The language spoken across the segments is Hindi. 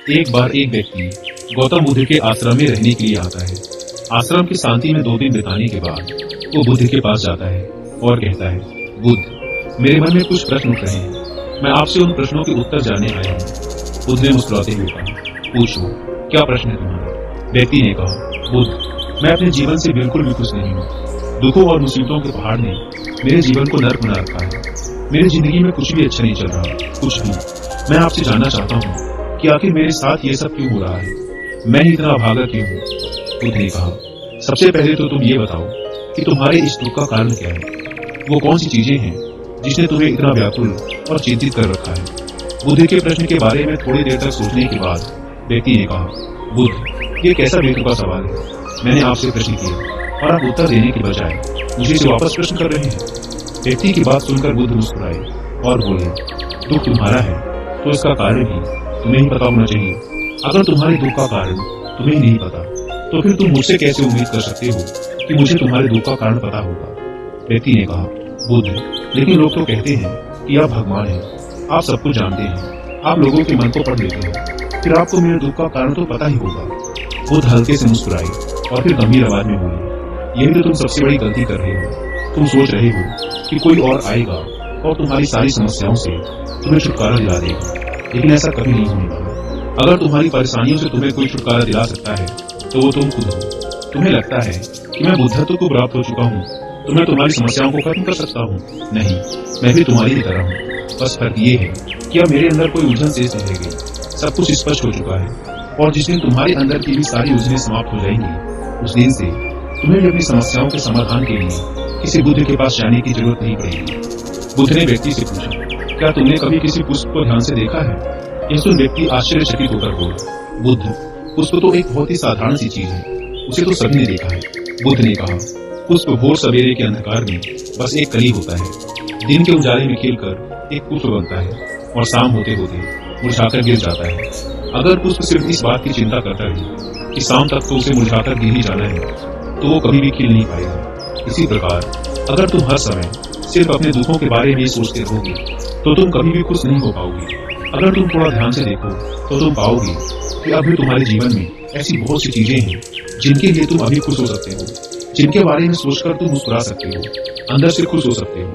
एक बार एक व्यक्ति गौतम बुद्ध के आश्रम में रहने के लिए आता है। आश्रम की शांति में 2 दिन बिताने के बाद वो बुद्ध के पास जाता है और कहता है, बुद्ध, मेरे मन में कुछ प्रश्न उठ रहे हैं, मैं आपसे उन प्रश्नों के उत्तर जानने आया हूँ। बुद्ध ने मुस्कुराते हुए कहा, पूछो, क्या प्रश्न है तुम्हारा? व्यक्ति ने कहा, बुद्ध, मैं अपने जीवन से बिल्कुल भी खुश नहीं हूँ। दुखों और मुसीबतों के पहाड़ ने मेरे जीवन को नर्क बना रखा है। मेरी जिंदगी में कुछ भी अच्छा नहीं चल रहा, कुछ भी। मैं आपसे जानना चाहता हूँ कि आखिर मेरे साथ ये सब क्यों हो रहा है, मैं ही इतना अभागा क्यों हूँ? बुद्ध ने कहा, सबसे पहले तो तुम ये बताओ कि तुम्हारे इस दुख का कारण क्या है। वो कौन सी चीजें हैं जिसने तुम्हें इतना व्याकुल और चिंतित कर रखा है? बुद्ध के प्रश्न के बारे में थोड़ी देर तक सोचने के बाद व्यक्ति ने कहा, बुद्ध, ये कैसा बेतुका सवाल है। मैंने आपसे प्रश्न किया और आप उत्तर देने के बजाय मुझे से वापस प्रश्न कर रहे हैं। व्यक्ति की बात सुनकर बुद्ध मुस्कुराए और बोले, दुख तुम्हारा है तो इसका कारण भी तुम्हें ही पता होना चाहिए। अगर तुम्हारे दुख का कारण तुम्हें ही नहीं पता तो फिर तुम मुझसे कैसे उम्मीद कर सकते हो कि मुझे तुम्हारे दुख का कारण पता होगा? व्यक्ति ने कहा, बुद्ध, लेकिन लोग तो कहते हैं कि आप भगवान हैं, आप सब कुछ जानते हैं, आप लोगों के मन को पढ़ लेते हैं, फिर आपको मेरे दुख का कारण तो पता ही होगा। बुद्ध हल्के से मुस्कुराए और फिर गंभीर आवाज में बोले, यही तो तुम सबसे बड़ी गलती कर रहे हो। तुम सोच रहे हो कि कोई और आएगा और तुम्हारी सारी समस्याओं से तुम्हें छुटकारा दिला देगा, लेकिन ऐसा कभी नहीं होने वाला। अगर तुम्हारी परेशानियों से तुम्हें कोई छुटकारा दिला सकता है तो वो तुम खुद हो। तुम्हें लगता है कि मैं बुद्धत्व को प्राप्त हो चुका हूँ तो मैं तुम्हारी समस्याओं को खत्म कर सकता हूँ। नहीं, मैं भी तुम्हारी ही तरह हूँ। बस फर्क ये है कि अब मेरे अंदर कोई उलझन शेष नहीं रह गई, सब कुछ स्पष्ट हो चुका है। और जिस दिन तुम्हारे अंदर की भी सारी उलझनें समाप्त हो जाएंगी, उस दिन से तुम्हें भी अपनी समस्याओं के समाधान के लिए किसी बुद्ध के पास जाने की जरूरत नहीं पड़ेगी। बुद्ध ने व्यक्ति से पूछा, क्या तुमने कभी किसी पुष्प को ध्यान से देखा है? यह सुन व्यक्ति आश्चर्यचकित होकर बोला, बुद्ध, पुष्प तो एक बहुत ही साधारण सी चीज है, उसे तो सभी ने देखा है। बुद्ध ने कहा, पुष्प भोर सवेरे के अंधकार में बस एक कली होता है, दिन के उजाले में खिलकर एक पुष्प बनता है और शाम होते होते मुरझाकर गिर जाता है। अगर पुष्प सिर्फ इस बात की चिंता करता रहे कि शाम तक तो उसे मुरझाकर गिर ही जाना है, तो वो कभी भी खिल नहीं पाएगा। इसी प्रकार अगर तुम हर समय सिर्फ अपने दुखों के बारे में सोचते रहोगे तो तुम कभी भी खुश नहीं हो पाओगे। अगर तुम थोड़ा ध्यान से देखो तो तुम पाओगे कि अभी तुम्हारे जीवन में ऐसी बहुत सी चीजें हैं जिनके लिए तुम अभी खुश हो सकते हो, जिनके बारे में सोचकर तुम मुस्कुरा सकते हो, अंदर से खुश हो सकते हो।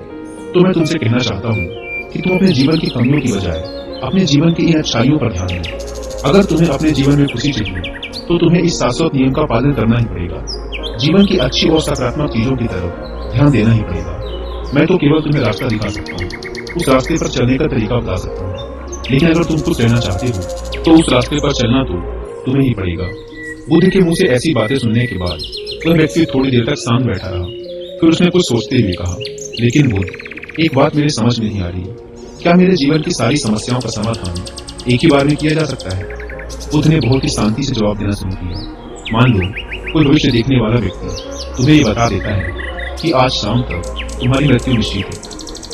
तो मैं तुमसे कहना चाहता हूँ कि तुम अपने जीवन की कमियों की बजाय अपने जीवन की इन अच्छाइयों पर ध्यान दो। अगर तुम्हें अपने जीवन में खुशी चाहिए तो तुम्हें इस शाश्वत नियम का पालन करना ही पड़ेगा। जीवन की अच्छी और सकारात्मक चीजों की तरफ ध्यान देना ही पड़ेगा। मैं तो केवल तुम्हें रास्ता दिखा सकता हूँ, उस रास्ते पर चलने का तरीका बता सकता हूँ, लेकिन अगर तुम खुश रहना चाहते हो तो उस रास्ते पर चलना तो तुम्हें ही पड़ेगा। बुद्ध के मुंह से ऐसी बातें सुनने के बाद वह व्यक्ति थोड़ी देर तक शांत बैठा रहा। फिर उसने कुछ सोचते हुए कहा, लेकिन बुद्ध, एक बात मेरे समझ में नहीं आ रही, क्या मेरे जीवन की सारी समस्याओं का समाधान एक ही बार में किया जा सकता है? बुद्ध ने बहुत ही शांति से जवाब देना शुरू किया। मान लो कोई भविष्य देखने वाला व्यक्ति तुम्हें ये बता देता है कि आज शाम तक तुम्हारी मृत्यु निश्चित है,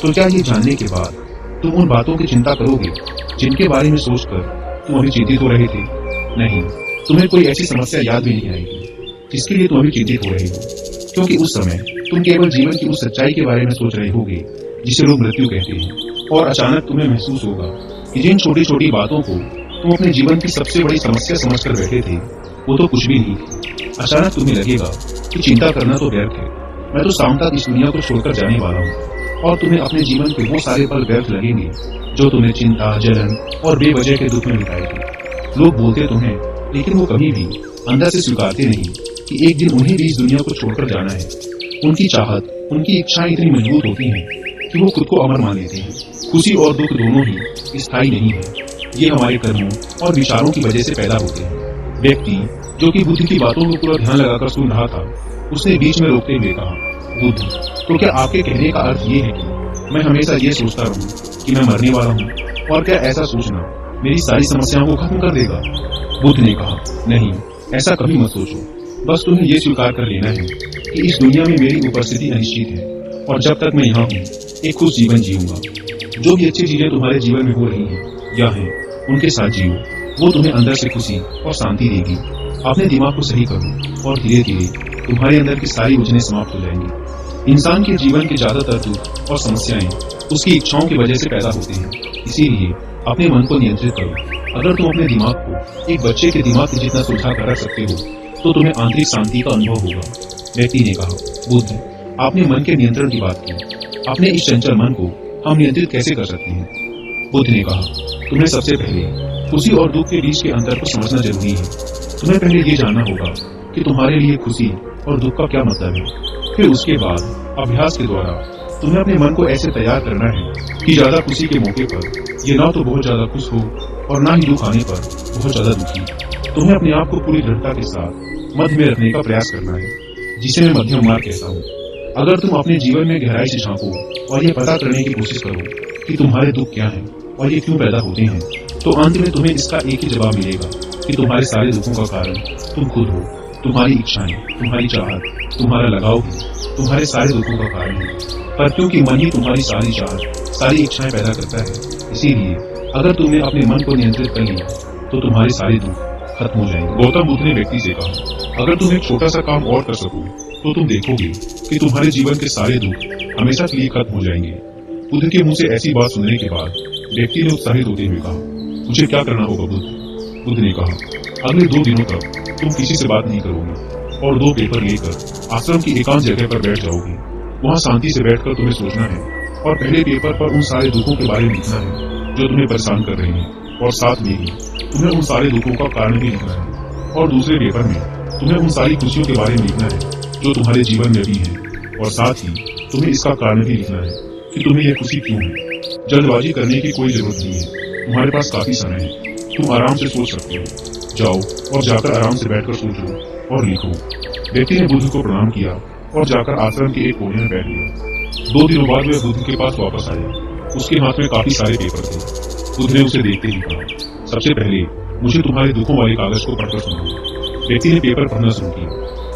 तो क्या ये जानने के बाद तुम उन बातों की चिंता करोगे जिनके बारे में सोचकर तुम अभी चिंतित हो रहे थे? नहीं, तुम्हें कोई ऐसी समस्या याद भी नहीं आएगी जिसके लिए तुम अभी चिंतित हो रहे हो, क्योंकि उस समय तुम केवल जीवन की उस सच्चाई के बारे में सोच रहे होगे जिसे लोग मृत्यु कहते हैं। और अचानक तुम्हें महसूस होगा कि जिन छोटी छोटी बातों को तुम अपने जीवन की सबसे बड़ी समस्या समझकर बैठे थे वो तो कुछ भी नहीं थी। अचानक तुम्हें लगेगा कि चिंता करना तो व्यर्थ है, मैं तो शाम तक इस दुनिया को छोड़कर जाने वाला हूँ। और तुम्हें अपने जीवन के वो सारे पल व्यर्थ लगेंगे जो तुम्हें चिंता, जलन और बेवजह के दुख में बिताएगी। लोग बोलते तो हैं, लेकिन वो कभी भी अंदर से स्वीकारते नहीं कि एक दिन उन्हें भी इस दुनिया को छोड़कर जाना है। उनकी चाहत, उनकी इच्छाएं इतनी मजबूत होती हैं कि वो खुद को अमर मान लेते हैं। खुशी और दुख दोनों ही स्थायी नहीं है, ये हमारे कर्मों और विचारों की वजह से पैदा होते हैं। व्यक्ति जो कि बुद्ध की बातों को पूरा ध्यान लगाकर सुन रहा था, उसने बीच में रोकते हुए कहा, बुद्ध, तो क्या आपके कहने का अर्थ ये है कि मैं हमेशा ये सोचता रहूं कि मैं मरने वाला हूँ, और क्या ऐसा सोचना मेरी सारी समस्याओं को खत्म कर देगा? बुद्ध ने कहा, नहीं, ऐसा कभी मत सोचो। बस तुम्हें ये स्वीकार कर लेना है कि इस दुनिया में मेरी उपस्थिति अनिश्चित है, और जब तक मैं यहाँ हूँ एक खुश जीवन जीऊंगा। जो भी अच्छी चीजें तुम्हारे जीवन में हो रही हैं या हैं, उनके साथ जियो, वो तुम्हें अंदर से खुशी और शांति देगी। अपने दिमाग को सही करो और धीरे धीरे तुम्हारे अंदर की सारी उलझनें समाप्त हो जाएंगी। इंसान के जीवन के ज्यादातर दुख और समस्याएं उसकी इच्छाओं की वजह से पैदा होते हैं, इसीलिए अपने मन को नियंत्रित करो। अगर तुम अपने दिमाग को एक बच्चे के दिमाग के जितना सुलझा कर रख सकते हो तो तुम्हें आंतरिक शांति का अनुभव होगा। व्यक्ति ने कहा, बुद्ध, आपने मन के नियंत्रण की बात की। अपने इस चंचल मन को हम नियंत्रित कैसे कर सकते हैं? बुद्ध ने कहा, तुम्हें सबसे पहले खुशी और दुख के बीच के अंतर को समझना जरूरी है। तुम्हें पहले ये जानना होगा कि तुम्हारे लिए खुशी और दुख का क्या मतलब है। फिर उसके बाद अभ्यास के द्वारा तुम्हें अपने मन को ऐसे तैयार करना है कि ज्यादा खुशी के मौके पर ये ना तो बहुत ज्यादा खुश हो और ना ही दुख आने पर बहुत ज्यादा दुखी। तुम्हें अपने आप को पूरी दृढ़ता के साथ मध्य में रखने का प्रयास करना है, जिसे मैं मध्यम मार्ग कहता हूँ। अगर तुम अपने जीवन में गहराई से झांको और ये पता करने की कोशिश करो कि तुम्हारे दुख क्या हैं और ये क्यों पैदा होते हैं, तो अंत में तुम्हें इसका एक ही जवाब मिलेगा कि तुम्हारे सारे दुखों का कारण तुम खुद हो। तुम्हारी इच्छाएं, तुम्हारी चाहत, तुम्हारा लगाव ही तुम्हारे सारे दुखों का कारण है। पर क्योंकि मन ही तुम्हारी सारी चाहत, सारी इच्छाएं पैदा करता है, इसीलिए अगर तुमने अपने मन को नियंत्रित कर लिया तो तुम्हारे सारे दुख खत्म हो जाएंगे। गौतम बुद्ध ने व्यक्ति से कहा, अगर तुम एक छोटा सा काम और कर सको तो तुम देखोगे कि तुम्हारे जीवन के सारे दुख हमेशा के लिए खत्म हो जाएंगे। बुद्ध के मुंह से ऐसी बात सुनने के बाद व्यक्ति ने उत्साहित होते हुए कहा, मुझे क्या करना होगा बुद्ध? बुद्ध ने कहा, अगले 2 दिनों तक तुम किसी से बात नहीं करोगे और 2 पेपर लेकर आश्रम की एकांत जगह पर बैठ जाओगे। वहाँ शांति से बैठकर तुम्हें सोचना है और पहले पेपर पर उन सारे दुखों के बारे में लिखना है जो तुम्हें परेशान कर रहे हैं, और साथ में ही तुम्हें उन सारे दुखों का कारण भी लिखना है। और दूसरे पेपर में तुम्हें उन सारी खुशियों के बारे में लिखना है जो तुम्हारे जीवन में भी है, और साथ ही तुम्हें इसका कारण भी लिखना है कि तुम्हें यह खुशी क्यों है। जल्दबाजी करने की कोई जरूरत नहीं है, तुम्हारे पास काफी समय है, तुम आराम से सोच सकते हो। जाओ और जाकर आराम से बैठकर सोचो और लिखो। व्यक्ति ने बुद्ध को प्रणाम किया और जाकर आश्रम के एक कोने में बैठ गया। 2 दिनों बाद वह बुद्ध के पास वापस आया। उसके हाथ में काफी सारे पेपर थे। बुद्ध ने उसे देखते ही कहा, सबसे पहले मुझे तुम्हारे दुखों वाले कागज को पढ़कर सुनाओ। व्यक्ति ने पेपर पढ़ना शुरू किया।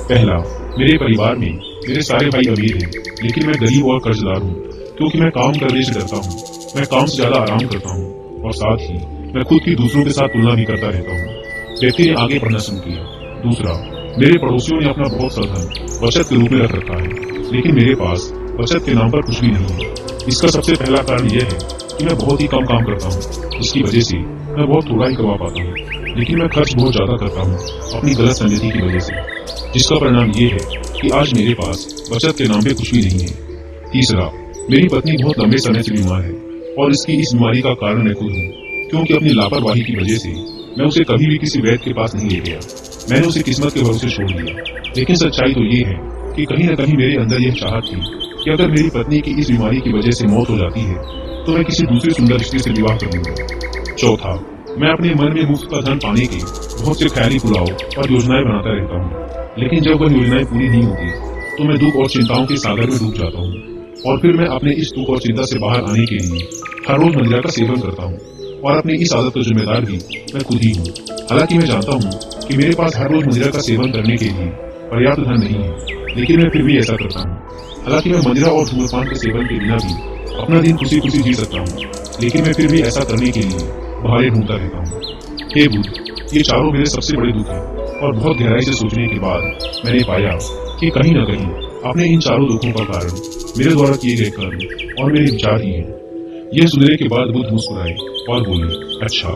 पहला, मेरे परिवार में मेरे सारे भाई अमीर हैं, लेकिन मैं गरीब और कर्जदार हूँ, क्योंकि मैं काम करने से डरता हूँ। मैं काम से ज्यादा आराम करता हूँ और साथ ही मैं खुद की दूसरों के साथ तुलना भी करता रहता हूँ। व्यक्ति ने आगे पढ़ना शुरू किया। दूसरा, मेरे पड़ोसियों ने अपना बहुत सा धन बचत के रूप में रख रखा है, लेकिन मेरे पास बचत के नाम पर कुछ भी नहीं है। इसका सबसे पहला कारण यह है कि मैं बहुत ही कम काम करता हूँ, इसकी वजह से मैं बहुत थोड़ा ही कमा पाता हूँ, लेकिन मैं खर्च बहुत ज्यादा करता हूँ अपनी गलत संगति की वजह से, जिसका परिणाम ये है कि आज मेरे पास बचत के नाम पे कुछ भी नहीं है। तीसरा, मेरी पत्नी बहुत लंबे समय से बीमार है और इसकी इस बीमारी का कारण मैं खुद हूँ, क्योंकि अपनी लापरवाही की वजह से मैं उसे कभी भी किसी वैद्य के पास नहीं ले गया। मैंने उसे किस्मत के भरोसे छोड़ दिया। लेकिन सच्चाई तो ये है कि कहीं न कहीं मेरे अंदर यह चाहत थी कि अगर मेरी पत्नी की इस बीमारी की वजह से मौत हो जाती है तो मैं किसी दूसरे सुंदर स्त्री से विवाह कर लूंगा। चौथा, मैं अपने मन में मुफ्त का धन पाने के बहुत से ख्याली पुलाव और योजनाएं बनाता रहता हूँ, लेकिन जब वह योजनाएं पूरी नहीं होती तो मैं दुख और चिंताओं के सागर में डूब जाता हूँ, और फिर मैं अपने इस दुख और चिंता से बाहर आने के लिए हर रोज मंदिरा का सेवन करता हूँ, और अपनी इस आदत का जिम्मेदार भी मैं खुद ही हूँ। हालांकि मैं जानता हूँ कि मेरे पास हर रोज मंदिरा का सेवन करने के लिए पर्याप्त धन नहीं है, लेकिन मैं फिर भी ऐसा करता हूँ। हालांकि मैं मंदिरा और धूम्रपान के सेवन के बिना भी अपना दिन खुशी खुशी जी सकता हूँ, लेकिन मैं फिर भी ऐसा करने के लिए बहाने ढूंढता रहता हूँ। हे बुद्ध, ये चारों मेरे सबसे बड़े दुख हैं, और बहुत गहराई से सोचने के बाद मैंने पाया कि कहीं न कहीं अपने इन चारों दुखों का कारण मेरे द्वारा किए गए कर्म और मेरे विचार ही हैं। यह सुनने के बाद बुद्ध मुस्कुराए और बोले, अच्छा,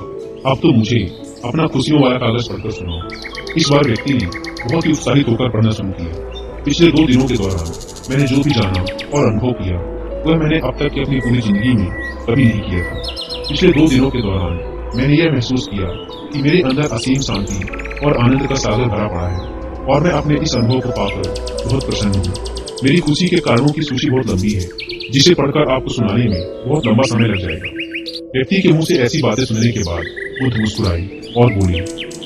अब तो मुझे अपना खुशियों वाला कागज पढ़कर सुनाओ। इस बार व्यक्ति ने बहुत ही उत्साहित होकर पढ़ना शुरू किया। पिछले 2 दिनों के दौरान मैंने जो भी जाना और अनुभव किया वह मैंने अब तक की अपनी पूरी जिंदगी में कभी नहीं किया था। पिछले 2 दिनों के दौरान मैंने यह महसूस किया कि मेरे अंदर असीम शांति और आनंद का सागर भरा पड़ा है, और मैं अपने इस अनुभव को पाकर बहुत प्रसन्न हूँ। मेरी खुशी के कारणों की सूची बहुत लंबी है, जिसे पढ़कर आपको सुनाने में बहुत लंबा समय लग जाएगा। व्यक्ति के मुंह से ऐसी बातें सुनने के बाद बुद्ध मुस्कुराई और बोली,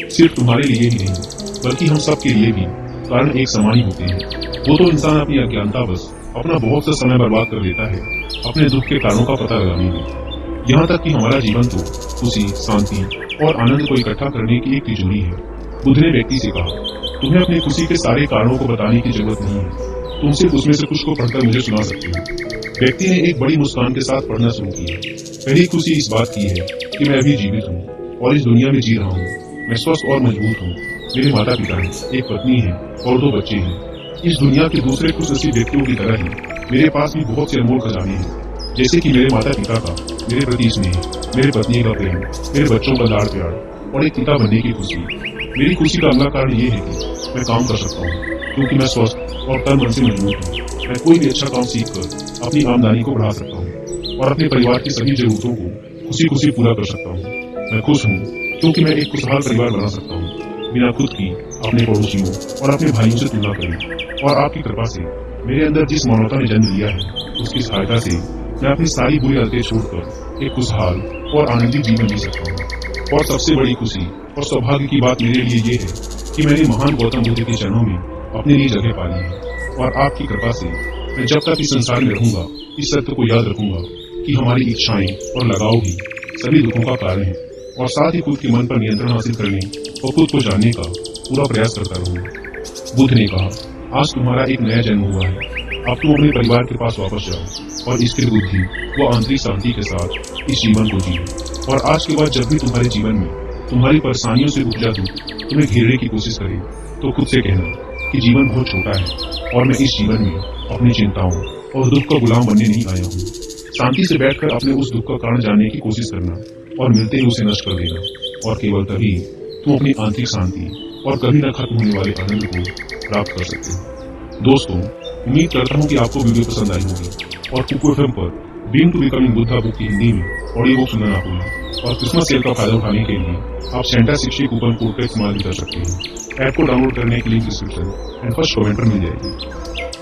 सिर्फ तुम्हारे लिए ही नहीं बल्कि हम सब के लिए भी कारण एक समान ही होते हैं। वो तो इंसान अपनी अज्ञानतावश अपना बहुत सा समय बर्बाद कर देता है अपने दुख के कारणों का पता लगाने में। यहाँ तक कि हमारा जीवन तो खुशी, शांति और आनंद को इकट्ठा करने की एक तिजोरी है। बुद्ध ने व्यक्ति से कहा, तुम्हें अपनी खुशी के सारे कारणों को बताने की जरूरत नहीं है, तुम सिर्फ उसमें से कुछ को पढ़कर मुझे सुना सकते हो। व्यक्ति ने एक बड़ी मुस्कान के साथ पढ़ना शुरू किया। पहली खुशी इस बात की है कि मैं अभी जीवित हूँ और इस दुनिया में जी रहा हूँ। मैं स्वस्थ और मजबूत हूँ। मेरे माता पिता हैं, एक पत्नी है और 2 बच्चे हैं। इस दुनिया के दूसरे खुशनसीब व्यक्तियों की तरह ही मेरे पास भी बहुत से अनमोल खजाने हैं, जैसे कि मेरे माता पिता का मेरे प्रति स्नेह, मेरे पत्नी का प्रेम, मेरे बच्चों का लाड़ प्यार और एक पिता बनने की खुशी। मेरी खुशी का अगला कारण ये है कि मैं काम कर सकता हूँ, क्योंकि मैं स्वस्थ और तन मन से मजबूत हूँ। मैं कोई भी अच्छा काम सीख कर अपनी आमदनी को बढ़ा सकता हूँ और अपने परिवार की सभी जरूरतों को खुशी खुशी पूरा कर सकता हूँ। मैं खुश हूँ क्योंकि मैं एक खुशहाल परिवार बना सकता हूँ, बिना खुद की, अपने पड़ोसियों और अपने भाइयों से तुलना करे। और आपकी कृपा से मेरे अंदर जिस मानवता ने जन्म लिया है, उसकी सहायता से मैं अपनी सारी बुरी आदतें छोड़कर एक खुशहाल और आनंदित जीवन जी सकता हूँ। और सबसे बड़ी खुशी और सौभाग्य की बात मेरे लिए ये है कि मैंने महान गौतम बुद्ध के चरणों में अपने लिए जगह पा ली है। और आपकी कृपा से मैं जब तक इस संसार में रहूंगा, इस सत्य को याद रखूंगा कि हमारी इच्छाएं और लगाव ही सभी दुखों का कारण है, और साथ ही खुद के मन पर नियंत्रण हासिल करने और खुद को जानने का पूरा प्रयास करता रहूंगा। बुद्ध ने कहा, आज तुम्हारा एक नया जन्म हुआ है, अब तुम अपने परिवार के पास वापस जाओ और स्थिर बुद्धि व आंतरिक शांति के साथ इस जीवन को जियो। और आज के बाद जब भी तुम्हारे जीवन में तुम्हारी परेशानियों से उपजा दुख तुम्हें घेरने की कोशिश करे, तो खुद से कहना कि जीवन बहुत छोटा है और मैं इस जीवन में अपनी चिंताओं और दुख का गुलाम बनने नहीं आया हूँ। शांति से बैठकर अपने उस दुख का कारण जानने की कोशिश करना और मिलते ही उसे नष्ट कर देना, और केवल तभी तुम अपनी आंतरिक शांति और कभी न खत्म होने वाले आनंद को प्राप्त कर सकते हो। दोस्तों, उम्मीद करता हूँ कि आपको वीडियो पसंद आई होगी और कुकू एफएम पर being to becoming Buddha book की हिंदी में ऑडियो बुक सुनना ना भूलें। और क्रिसमस सेल का फायदा उठाने के लिए आप सेंटा 60 कूपन कोड का इस्तेमाल भी कर सकते हैं। ऐप को डाउनलोड करने की link description and first comment पर मिल जाएगी।